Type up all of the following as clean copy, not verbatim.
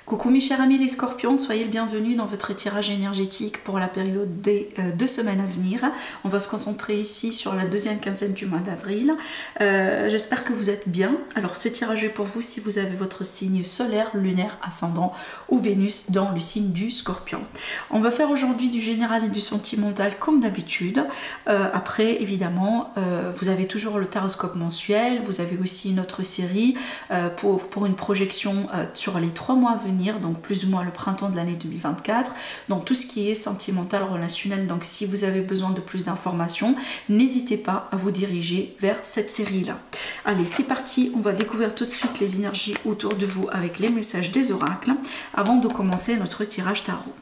Coucou mes chers amis les scorpions, soyez le bienvenu dans votre tirage énergétique pour la période des 2 semaines à venir. On va se concentrer ici sur la deuxième quinzaine du mois d'avril. J'espère que vous êtes bien. Alors ce tirage est pour vous si vous avez votre signe solaire, lunaire, ascendant ou Vénus dans le signe du scorpion. On va faire aujourd'hui du général et du sentimental comme d'habitude. Après évidemment, vous avez toujours le taroscope mensuel, vous avez aussi une autre série pour une projection sur les 3 mois à venir, donc plus ou moins le printemps de l'année 2024, donc tout ce qui est sentimental, relationnel. Donc si vous avez besoin de plus d'informations, n'hésitez pas à vous diriger vers cette série là. Allez, c'est parti, on va découvrir tout de suite les énergies autour de vous avec les messages des oracles avant de commencer notre tirage tarot.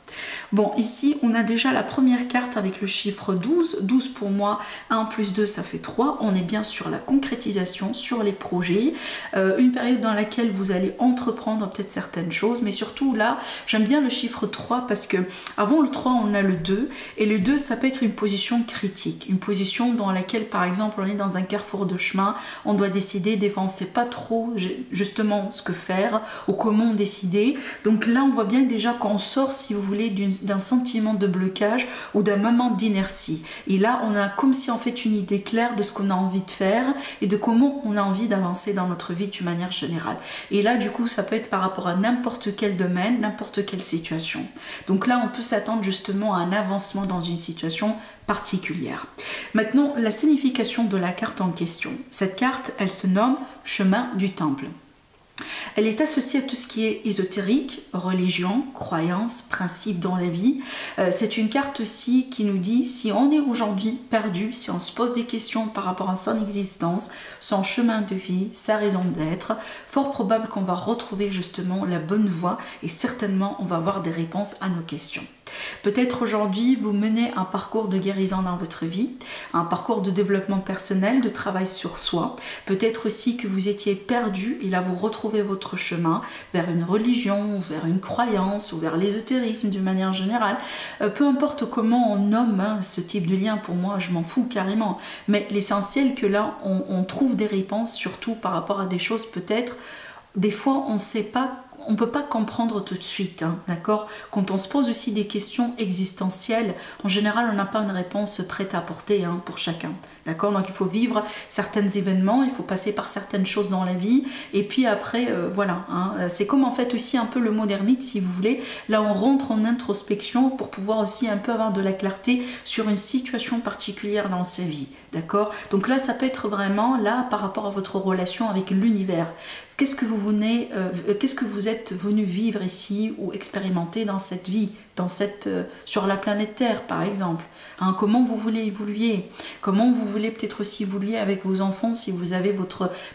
Bon, ici on a déjà la première carte avec le chiffre 12. 12 pour moi, 1 plus 2 ça fait 3. On est bien sur la concrétisation, sur les projets, une période dans laquelle vous allez entreprendre peut-être certaines choses, mais surtout là j'aime bien le chiffre 3 parce que avant le 3 on a le 2, et le 2 ça peut être une position critique, une position dans laquelle par exemple on est dans un carrefour de chemin, on doit décider, des fois on ne sait pas trop justement ce que faire ou comment décider. Donc là on voit bien déjà qu'on sort, si vous voulez, d'un sentiment de blocage ou d'un moment d'inertie, et là on a comme si en fait une idée claire de ce qu'on a envie de faire et de comment on a envie d'avancer dans notre vie d'une manière générale. Et là du coup ça peut être par rapport à n'importe quel domaine, n'importe quelle situation. Donc là on peut s'attendre justement à un avancement dans une situation particulière. Maintenant, la signification de la carte en question. Cette carte, elle se nomme chemin du temple. Elle est associée à tout ce qui est ésotérique, religion, croyance, principe dans la vie. C'est une carte aussi qui nous dit si on est aujourd'hui perdu, si on se pose des questions par rapport à son existence, son chemin de vie, sa raison d'être, fort probable qu'on va retrouver justement la bonne voie et certainement on va avoir des réponses à nos questions. Peut-être aujourd'hui vous menez un parcours de guérison dans votre vie, un parcours de développement personnel, de travail sur soi. Peut-être aussi que vous étiez perdu et là vous retrouvez votre chemin vers une religion, vers une croyance ou vers l'ésotérisme d'une manière générale. Peu importe comment on nomme ce type de lien, pour moi je m'en fous carrément, mais l'essentiel que là on trouve des réponses, surtout par rapport à des choses peut-être des fois on ne sait pas, on ne peut pas comprendre tout de suite, d'accord? Quand on se pose aussi des questions existentielles, en général, on n'a pas une réponse prête à apporter pour chacun, d'accord? Donc il faut vivre certains événements, il faut passer par certaines choses dans la vie, et puis après, voilà. C'est comme en fait aussi un peu le mot d'ermite, si vous voulez. Là, on rentre en introspection pour pouvoir aussi un peu avoir de la clarté sur une situation particulière dans sa vie, d'accord? Donc là, ça peut être vraiment là par rapport à votre relation avec l'univers. Qu'est-ce que vous êtes venu vivre ici ou expérimenter dans cette vie, sur la planète Terre par exemple, comment vous voulez évoluer, comment vous voulez peut-être aussi évoluer avec vos enfants, si vous avez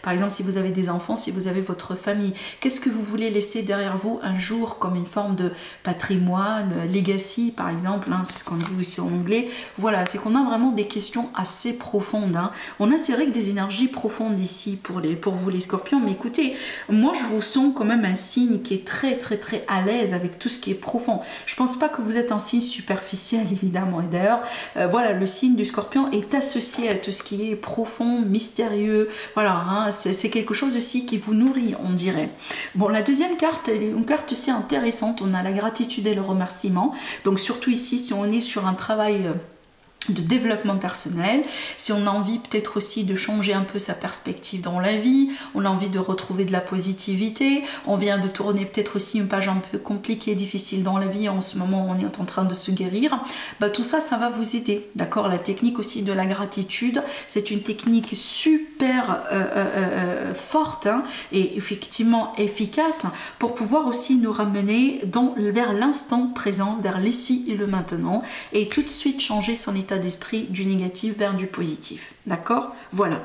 par exemple si vous avez des enfants, si vous avez votre famille, qu'est-ce que vous voulez laisser derrière vous un jour comme une forme de patrimoine, legacy par exemple, c'est ce qu'on dit aussi en anglais. Voilà, c'est qu'on a vraiment des questions assez profondes. On a, c'est vrai, que des énergies profondes ici pour vous les scorpions, mais écoutez, moi je vous sens quand même un signe qui est très très très à l'aise avec tout ce qui est profond. Je pense pas que vous êtes un signe superficiel évidemment, et d'ailleurs voilà, le signe du scorpion est associé à tout ce qui est profond, mystérieux, voilà, c'est quelque chose aussi qui vous nourrit, on dirait. Bon, la deuxième carte, elle est une carte aussi intéressante, on a la gratitude et le remerciement, donc surtout ici si on est sur un travail de développement personnel, si on a envie peut-être aussi de changer un peu sa perspective dans la vie, on a envie de retrouver de la positivité, on vient de tourner peut-être aussi une page un peu compliquée, difficile dans la vie, en ce moment on est en train de se guérir, tout ça, ça va vous aider, d'accord? La technique aussi de la gratitude, c'est une technique super forte et effectivement efficace pour pouvoir aussi nous ramener vers l'instant présent, vers l'ici et le maintenant, et tout de suite changer son état d'esprit du négatif vers du positif, d'accord? Voilà.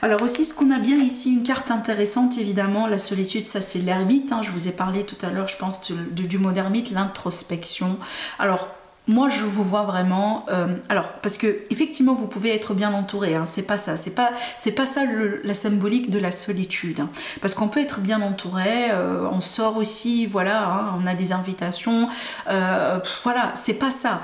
Alors aussi, ce qu'on a bien ici, une carte intéressante évidemment, la solitude, ça c'est l'ermite, je vous ai parlé tout à l'heure, je pense, du mot d'ermite, l'introspection. Alors moi je vous vois vraiment, parce que effectivement vous pouvez être bien entouré, c'est pas ça, c'est pas ça la symbolique de la solitude, parce qu'on peut être bien entouré, on sort aussi, voilà, on a des invitations, voilà, c'est pas ça.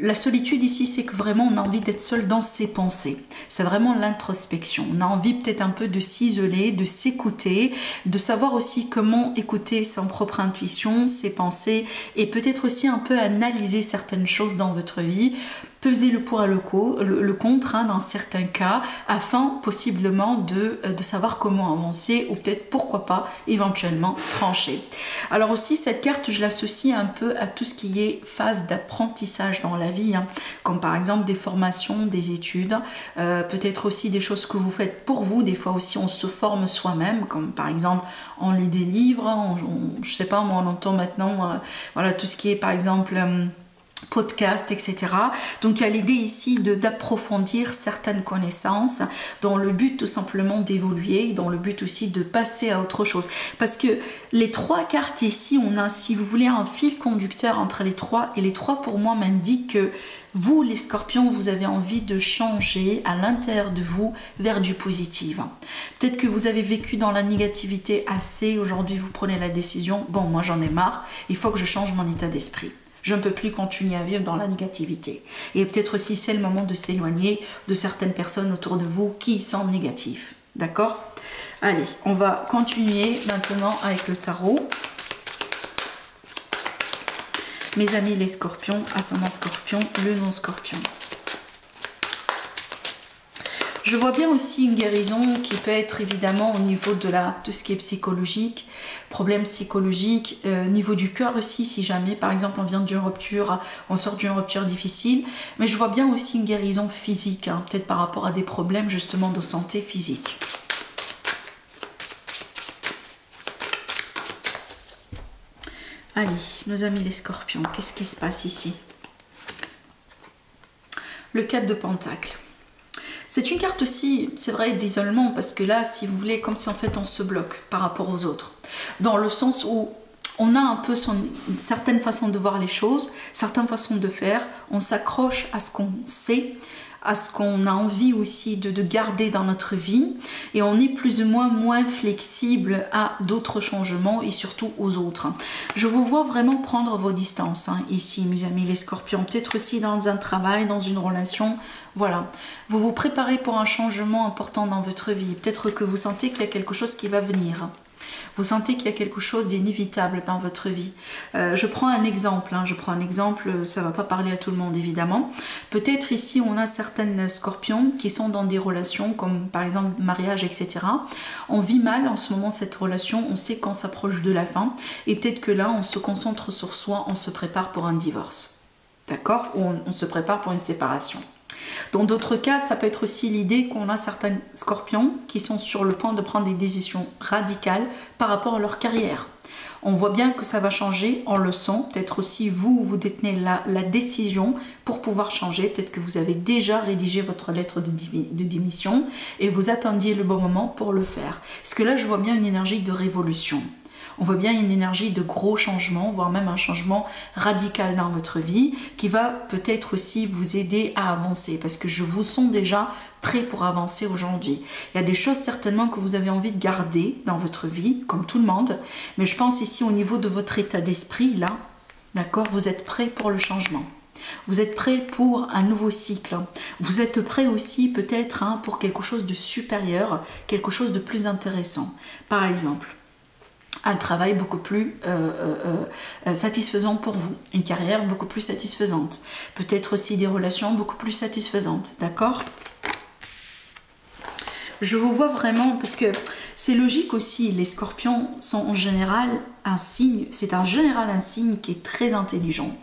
la solitude ici, c'est que vraiment on a envie d'être seul dans ses pensées. C'est vraiment l'introspection. On a envie peut-être un peu de s'isoler, de s'écouter, de savoir aussi comment écouter son propre intuition, ses pensées, et peut-être aussi un peu analyser certaines choses dans votre vie, peser le pour et le contre dans certains cas, afin possiblement de savoir comment avancer, ou peut-être pourquoi pas éventuellement trancher. Alors aussi cette carte, je l'associe un peu à tout ce qui est phase d'apprentissage dans la vie, comme par exemple des formations, des études, peut-être aussi des choses que vous faites pour vous. Des fois aussi on se forme soi-même, comme par exemple on lit des livres, je sais pas, moi on entend maintenant voilà, tout ce qui est par exemple podcast, etc. Donc il y a l'idée ici d'approfondir certaines connaissances dans le but tout simplement d'évoluer, dans le but aussi de passer à autre chose. Parce que les trois cartes ici, on a, si vous voulez, un fil conducteur entre les trois, et les trois pour moi m'indiquent que vous, les scorpions, vous avez envie de changer à l'intérieur de vous vers du positif. Peut-être que vous avez vécu dans la négativité assez, aujourd'hui vous prenez la décision, bon moi j'en ai marre, il faut que je change mon état d'esprit. Je ne peux plus continuer à vivre dans la négativité. Et peut-être aussi c'est le moment de s'éloigner de certaines personnes autour de vous qui sont négatives. D'accord? Allez, on va continuer maintenant avec le tarot. Mes amis les scorpions, ascendant scorpion, le non scorpion. Je vois bien aussi une guérison qui peut être évidemment au niveau de tout ce qui est psychologique, problèmes psychologiques, niveau du cœur aussi, si jamais par exemple on vient d'une rupture, on sort d'une rupture difficile, mais je vois bien aussi une guérison physique, peut-être par rapport à des problèmes justement de santé physique. Allez, nos amis les scorpions, qu'est-ce qui se passe ici? Le 4 de Pentacles. C'est une carte aussi, c'est vrai, d'isolement, parce que là, si vous voulez, comme si en fait on se bloque par rapport aux autres. Dans le sens où on a un peu certaines façons de voir les choses, certaines façons de faire, on s'accroche à ce qu'on sait, à ce qu'on a envie aussi de garder dans notre vie, et on est plus ou moins flexible à d'autres changements et surtout aux autres. Je vous vois vraiment prendre vos distances ici, mes amis les scorpions, peut-être aussi dans un travail, dans une relation, voilà. Vous vous préparez pour un changement important dans votre vie, peut-être que vous sentez qu'il y a quelque chose qui va venir. Vous sentez qu'il y a quelque chose d'inévitable dans votre vie. Je prends un exemple, ça ne va pas parler à tout le monde évidemment. Peut-être ici on a certaines scorpions qui sont dans des relations comme par exemple mariage, etc. On vit mal en ce moment cette relation, on sait qu'on s'approche de la fin et peut-être que là on se concentre sur soi, on se prépare pour un divorce. D'accord? Ou on se prépare pour une séparation. Dans d'autres cas, ça peut être aussi l'idée qu'on a certains scorpions qui sont sur le point de prendre des décisions radicales par rapport à leur carrière. On voit bien que ça va changer, on le sent. Peut-être aussi vous détenez la décision pour pouvoir changer. Peut-être que vous avez déjà rédigé votre lettre de démission et vous attendiez le bon moment pour le faire. Parce que là, je vois bien une énergie de révolution. On voit bien une énergie de gros changements, voire même un changement radical dans votre vie qui va peut-être aussi vous aider à avancer parce que je vous sens déjà prêt pour avancer aujourd'hui. Il y a des choses certainement que vous avez envie de garder dans votre vie, comme tout le monde, mais je pense ici au niveau de votre état d'esprit, là, d'accord, vous êtes prêt pour le changement. Vous êtes prêt pour un nouveau cycle. Vous êtes prêt aussi peut-être pour quelque chose de supérieur, quelque chose de plus intéressant. Par exemple, un travail beaucoup plus satisfaisant pour vous, une carrière beaucoup plus satisfaisante, peut-être aussi des relations beaucoup plus satisfaisantes, d'accord? Je vous vois vraiment, parce que c'est logique aussi, les scorpions sont en général un signe, c'est en général un signe qui est très intelligent.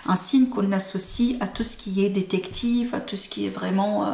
Un signe qu'on associe à tout ce qui est détective, à tout ce qui est vraiment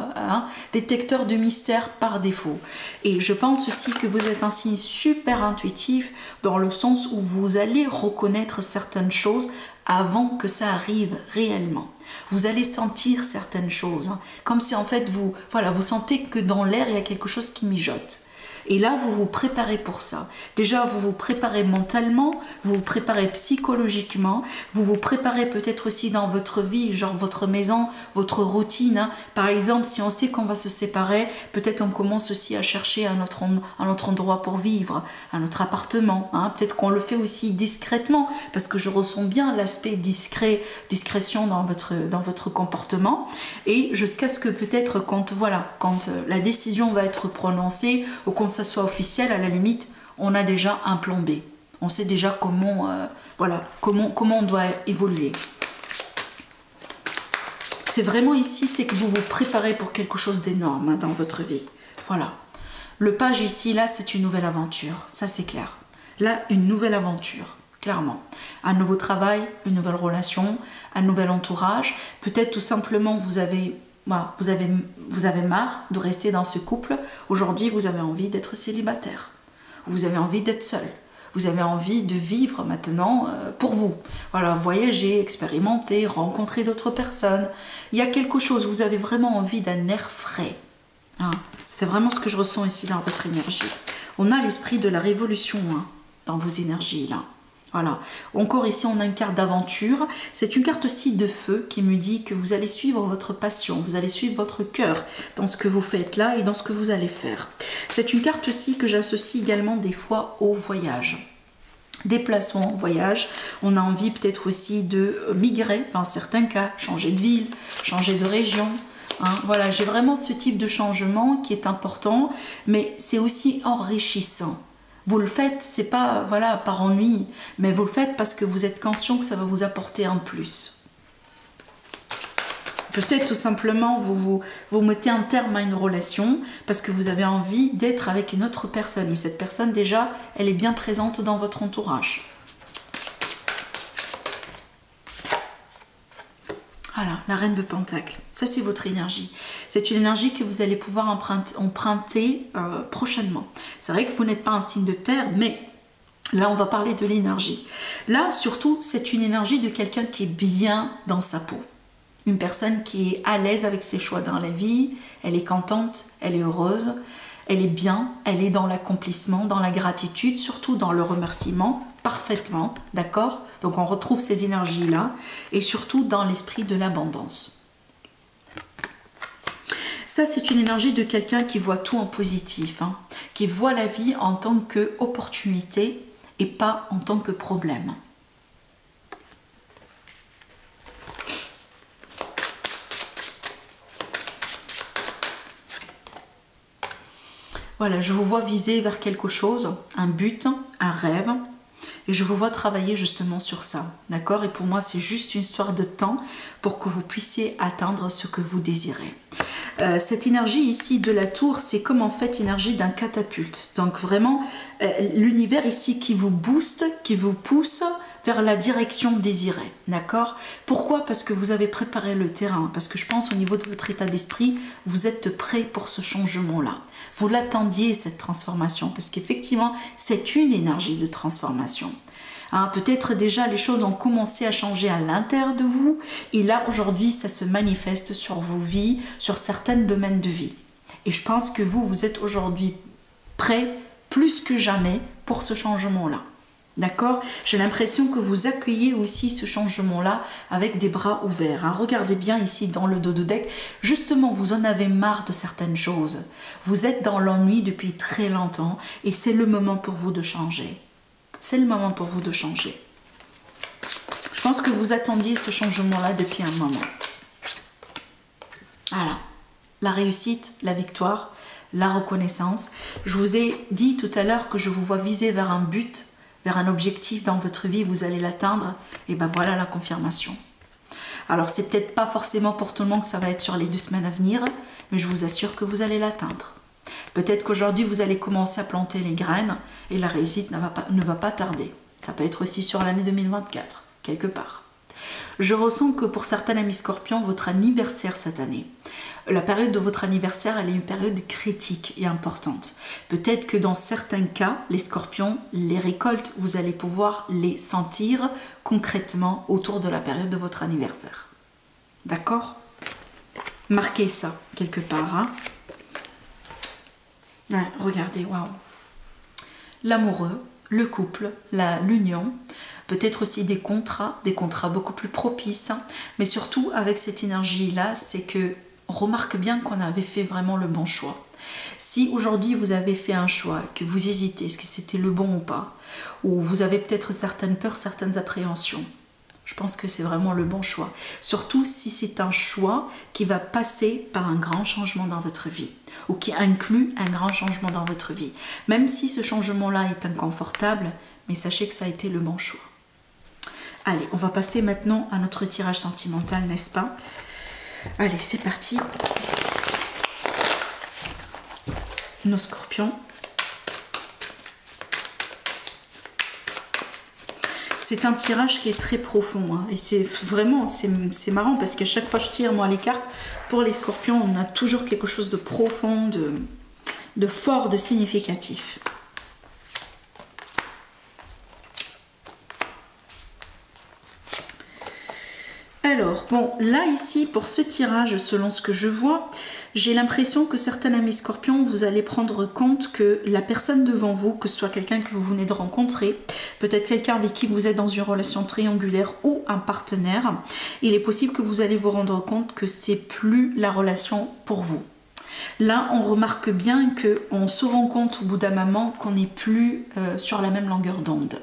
détecteur de mystère par défaut. Et je pense aussi que vous êtes un signe super intuitif dans le sens où vous allez reconnaître certaines choses avant que ça arrive réellement. Vous allez sentir certaines choses, comme si en fait vous sentez que dans l'air il y a quelque chose qui mijote. Et là, vous vous préparez pour ça. Déjà, vous vous préparez mentalement, vous vous préparez psychologiquement, vous vous préparez peut-être aussi dans votre vie, genre votre maison, votre routine. Hein. Par exemple, si on sait qu'on va se séparer, peut-être on commence aussi à chercher un autre endroit pour vivre, un autre appartement. Hein. Peut-être qu'on le fait aussi discrètement, parce que je ressens bien l'aspect discrétion dans votre comportement. Et jusqu'à ce que peut-être quand la décision va être prononcée ou quand ça soit officiel, à la limite, on a déjà un plan B. On sait déjà comment on doit évoluer. C'est vraiment ici, c'est que vous vous préparez pour quelque chose d'énorme hein, dans votre vie. Voilà. Le page ici, là, c'est une nouvelle aventure. Ça, c'est clair. Là, une nouvelle aventure, clairement. Un nouveau travail, une nouvelle relation, un nouvel entourage. Peut-être tout simplement, vous avez marre de rester dans ce couple. Aujourd'hui, vous avez envie d'être célibataire. Vous avez envie d'être seul. Vous avez envie de vivre maintenant pour vous. Voilà, voyager, expérimenter, rencontrer d'autres personnes. Il y a quelque chose, vous avez vraiment envie d'un air frais. Hein. C'est vraiment ce que je ressens ici dans votre énergie. On a l'esprit de la révolution hein, dans vos énergies là. Voilà. Encore ici, on a une carte d'aventure. C'est une carte aussi de feu qui me dit que vous allez suivre votre passion, vous allez suivre votre cœur dans ce que vous faites là et dans ce que vous allez faire. C'est une carte aussi que j'associe également des fois au voyage. Déplacement, voyage. On a envie peut-être aussi de migrer dans certains cas, changer de ville, changer de région. Hein. Voilà, j'ai vraiment ce type de changement qui est important, mais c'est aussi enrichissant. Vous le faites, c'est pas par ennui, mais vous le faites parce que vous êtes conscient que ça va vous apporter un plus. Peut-être tout simplement vous mettez un terme à une relation parce que vous avez envie d'être avec une autre personne. Et cette personne déjà, elle est bien présente dans votre entourage. Voilà, la reine de Pentacles. Ça, c'est votre énergie. C'est une énergie que vous allez pouvoir emprunter prochainement. C'est vrai que vous n'êtes pas un signe de terre, mais là, on va parler de l'énergie. Là, surtout, c'est une énergie de quelqu'un qui est bien dans sa peau. Une personne qui est à l'aise avec ses choix dans la vie. Elle est contente, elle est heureuse, elle est bien, elle est dans l'accomplissement, dans la gratitude, surtout dans le remerciement. Parfaitement, d'accord? Donc on retrouve ces énergies-là et surtout dans l'esprit de l'abondance. Ça, c'est une énergie de quelqu'un qui voit tout en positif, hein, qui voit la vie en tant qu'opportunité et pas en tant que problème. Voilà, je vous vois viser vers quelque chose, un but, un rêve. Et je vous vois travailler justement sur ça, d'accord? Et pour moi, c'est juste une histoire de temps pour que vous puissiez atteindre ce que vous désirez. Cette énergie ici de la tour, c'est comme en fait l'énergie d'un catapulte. Donc vraiment, l'univers ici qui vous booste, qui vous pousse vers la direction désirée, d'accord? Pourquoi? Parce que vous avez préparé le terrain, parce que je pense au niveau de votre état d'esprit, vous êtes prêt pour ce changement-là. Vous l'attendiez, cette transformation, parce qu'effectivement, c'est une énergie de transformation. Hein, peut-être déjà les choses ont commencé à changer à l'intérieur de vous, et là, aujourd'hui, ça se manifeste sur vos vies, sur certains domaines de vie. Et je pense que vous êtes aujourd'hui prêt, plus que jamais, pour ce changement-là. D'accord? J'ai l'impression que vous accueillez aussi ce changement-là avec des bras ouverts. Hein. Regardez bien ici dans le dos de deck. Justement, vous en avez marre de certaines choses. Vous êtes dans l'ennui depuis très longtemps et c'est le moment pour vous de changer. C'est le moment pour vous de changer. Je pense que vous attendiez ce changement-là depuis un moment. Voilà. La réussite, la victoire, la reconnaissance. Je vous ai dit tout à l'heure que je vous vois viser vers un but, vers un objectif dans votre vie, vous allez l'atteindre, et ben voilà la confirmation. Alors c'est peut-être pas forcément pour tout le monde que ça va être sur les 2 semaines à venir, mais je vous assure que vous allez l'atteindre. Peut-être qu'aujourd'hui vous allez commencer à planter les graines, et la réussite ne va pas tarder. Ça peut être aussi sur l'année 2024, quelque part. Je ressens que pour certains amis scorpions, votre anniversaire cette année, la période de votre anniversaire, elle est une période critique et importante. Peut-être que dans certains cas, les scorpions, les récoltes, vous allez pouvoir les sentir concrètement autour de la période de votre anniversaire. D'accord? Marquez ça quelque part. Hein? Ouais, regardez, waouh. L'amoureux, le couple, l'union, peut-être aussi des contrats beaucoup plus propices, hein. Mais surtout avec cette énergie-là, c'est que on remarque bien qu'on avait fait vraiment le bon choix. Si aujourd'hui vous avez fait un choix, que vous hésitez, est-ce que c'était le bon ou pas, ou vous avez peut-être certaines peurs, certaines appréhensions, je pense que c'est vraiment le bon choix. Surtout si c'est un choix qui va passer par un grand changement dans votre vie ou qui inclut un grand changement dans votre vie. Même si ce changement-là est inconfortable, mais sachez que ça a été le bon choix. Allez, on va passer maintenant à notre tirage sentimental, n'est-ce pas? Allez, c'est parti. Nos scorpions. C'est un tirage qui est très profond, hein, et c'est vraiment, c'est marrant parce qu'à chaque fois que je tire moi les cartes, pour les scorpions, on a toujours quelque chose de profond, de fort, de significatif. Alors, bon, là ici, pour ce tirage, selon ce que je vois, j'ai l'impression que certains amis scorpions, vous allez prendre compte que la personne devant vous, que ce soit quelqu'un que vous venez de rencontrer, peut-être quelqu'un avec qui vous êtes dans une relation triangulaire ou un partenaire, il est possible que vous allez vous rendre compte que c'est plus la relation pour vous. Là, on remarque bien qu'on se rend compte au bout d'un moment qu'on n'est plus sur la même longueur d'onde,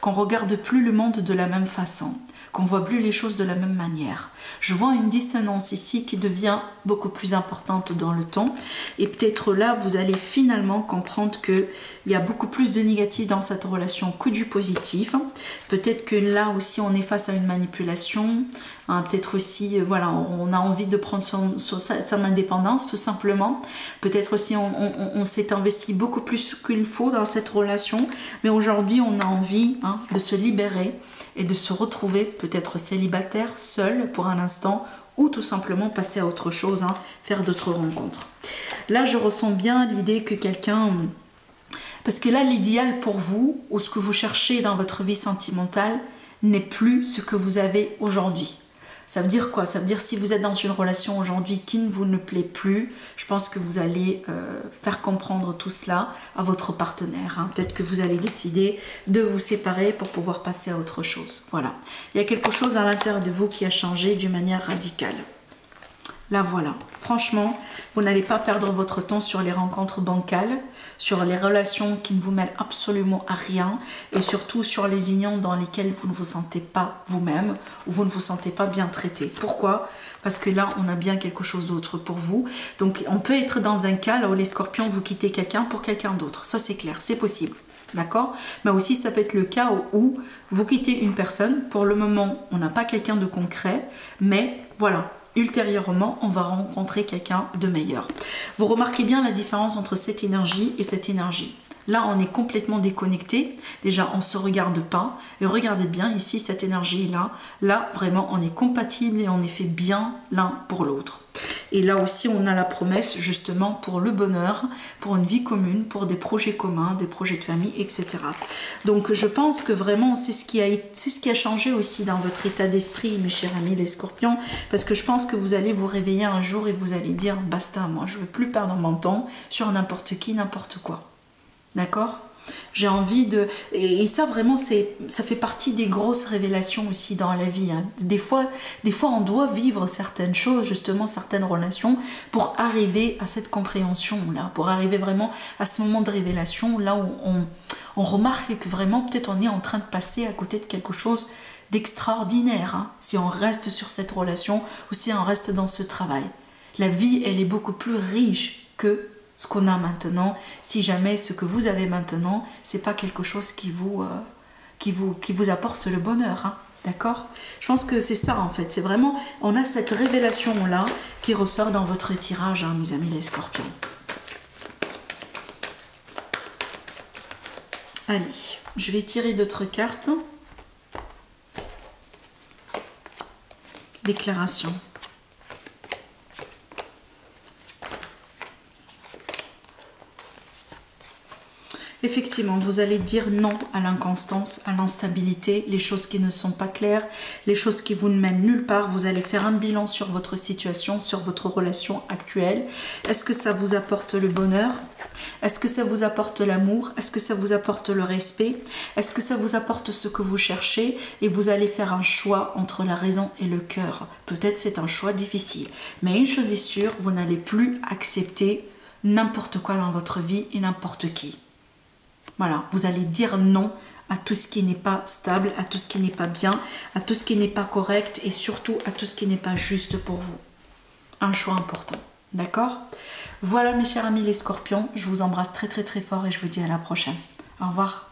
qu'on regarde plus le monde de la même façon, qu'on voit plus les choses de la même manière. Je vois une dissonance ici qui devient beaucoup plus importante dans le temps, et peut-être là vous allez finalement comprendre qu'il y a beaucoup plus de négatif dans cette relation que du positif. Peut-être que là aussi on est face à une manipulation, hein, peut-être aussi voilà, on a envie de prendre son indépendance tout simplement. Peut-être aussi on s'est investi beaucoup plus qu'il faut dans cette relation, mais aujourd'hui on a envie, hein, de se libérer et de se retrouver peut-être célibataire, seul pour un instant, ou tout simplement passer à autre chose, hein, faire d'autres rencontres. Là, je ressens bien l'idée que quelqu'un... Parce que là, l'idéal pour vous, ou ce que vous cherchez dans votre vie sentimentale, n'est plus ce que vous avez aujourd'hui. Ça veut dire quoi? Ça veut dire si vous êtes dans une relation aujourd'hui qui ne vous ne plaît plus, je pense que vous allez faire comprendre tout cela à votre partenaire, hein. Peut-être que vous allez décider de vous séparer pour pouvoir passer à autre chose. Voilà. Il y a quelque chose à l'intérieur de vous qui a changé d'une manière radicale. Là, voilà. Franchement, vous n'allez pas perdre votre temps sur les rencontres bancales, sur les relations qui ne vous mêlent absolument à rien, et surtout sur les unions dans lesquelles vous ne vous sentez pas vous-même, ou vous ne vous sentez pas bien traité. Pourquoi? Parce que là, on a bien quelque chose d'autre pour vous. Donc, on peut être dans un cas là où les scorpions, vous quittez quelqu'un pour quelqu'un d'autre. Ça, c'est clair, c'est possible. D'accord? Mais aussi, ça peut être le cas où vous quittez une personne. Pour le moment, on n'a pas quelqu'un de concret, mais voilà. Ultérieurement, on va rencontrer quelqu'un de meilleur. Vous remarquez bien la différence entre cette énergie et cette énergie. Là, on est complètement déconnecté. Déjà, on ne se regarde pas. Et regardez bien ici, cette énergie-là. Là, vraiment, on est compatible et on est fait bien l'un pour l'autre. Et là aussi, on a la promesse justement pour le bonheur, pour une vie commune, pour des projets communs, des projets de famille, etc. Donc, je pense que vraiment, c'est ce qui a changé aussi dans votre état d'esprit, mes chers amis les scorpions, parce que je pense que vous allez vous réveiller un jour et vous allez dire, basta, moi, je ne veux plus perdre mon temps sur n'importe qui, n'importe quoi. D'accord? J'ai envie de... Et ça, vraiment, ça fait partie des grosses révélations aussi dans la vie, hein. Des fois, on doit vivre certaines choses, justement, certaines relations, pour arriver à cette compréhension-là, pour arriver vraiment à ce moment de révélation, là où on remarque que vraiment, peut-être on est en train de passer à côté de quelque chose d'extraordinaire, hein, si on reste sur cette relation ou si on reste dans ce travail. La vie, elle est beaucoup plus riche que ce qu'on a maintenant, si jamais ce que vous avez maintenant, c'est pas quelque chose qui vous apporte le bonheur, hein, d'accord? Je pense que c'est ça en fait, c'est vraiment, on a cette révélation-là qui ressort dans votre tirage, hein, mes amis les scorpions. Allez, je vais tirer d'autres cartes. Déclaration. Effectivement, vous allez dire non à l'inconstance, à l'instabilité, les choses qui ne sont pas claires, les choses qui vous ne mènent nulle part. Vous allez faire un bilan sur votre situation, sur votre relation actuelle. Est-ce que ça vous apporte le bonheur? Est-ce que ça vous apporte l'amour? Est-ce que ça vous apporte le respect? Est-ce que ça vous apporte ce que vous cherchez? Et vous allez faire un choix entre la raison et le cœur. Peut-être c'est un choix difficile. Mais une chose est sûre, vous n'allez plus accepter n'importe quoi dans votre vie et n'importe qui. Voilà, vous allez dire non à tout ce qui n'est pas stable, à tout ce qui n'est pas bien, à tout ce qui n'est pas correct et surtout à tout ce qui n'est pas juste pour vous. Un choix important, d'accord? Voilà mes chers amis les scorpions, je vous embrasse très très très fort et je vous dis à la prochaine. Au revoir.